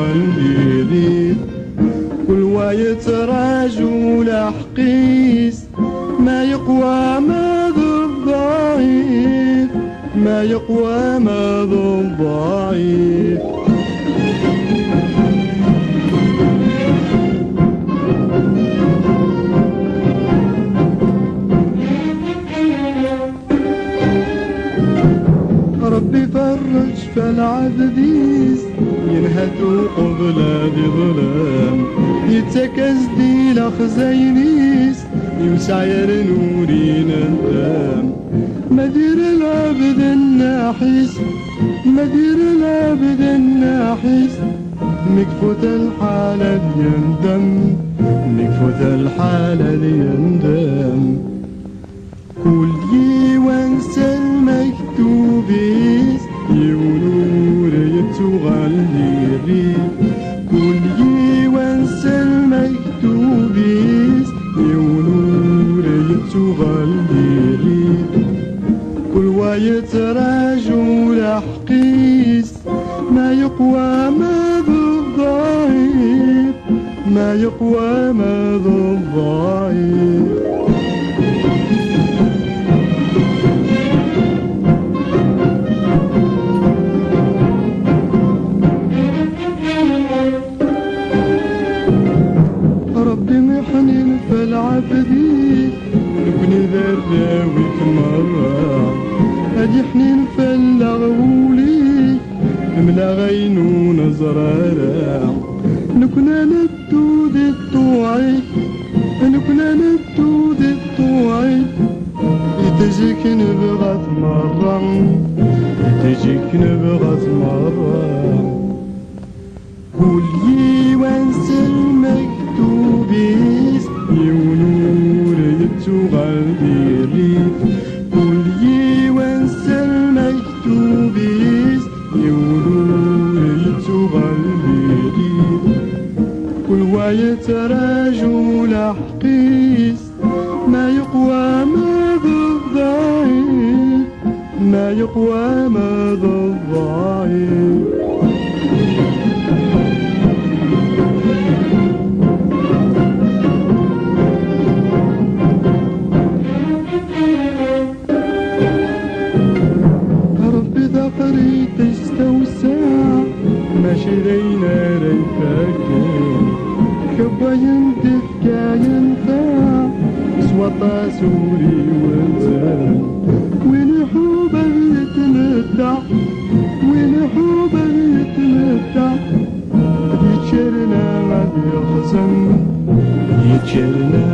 غنديري كل وايت رجل حقيس ما يقوى ماذا الضعيف ما يقوى ماذا الضعيف ربي فرج فالعبديس ينهدوا قبل ذي ظلام يتكز دي لخزينيس يسعير نوري ندام مدير العبد الناحيس مدير العبد الناحيس مكفوت الحالة يندم مكفوت الحالة يندم كل وانسى المكتوبيس يونور يتغليري كل وانسى المكتوبيس يونور يتغليري كل وايت رجل حقيس ما يقوى ماذا الضعيف ما يقوى ماذا الضعيف محنين فالعبدي نكون ذراويك مرة هادي حنين فالغولي ملا غينون زرارة نكون ندود الطوعي نكون ندود الطوعي يتجيك نبغى مرة يتجيك نبغى مرة كل وانسى المكتوبيس يونور يتغليري كل وانسى المكتوبيس يونور يتغليري كل وايت رجل حقيس ما يقوى ماذا الضعيف ما يقوى ماذا الضعيف ظهري تستوسع ماشي لينا ريفاكين كبا يندف كاينفع سوطا سوري وزان وين حوبا يتمتع وين حوبا يتمتع يتشرنا ما يخزن يتشرنا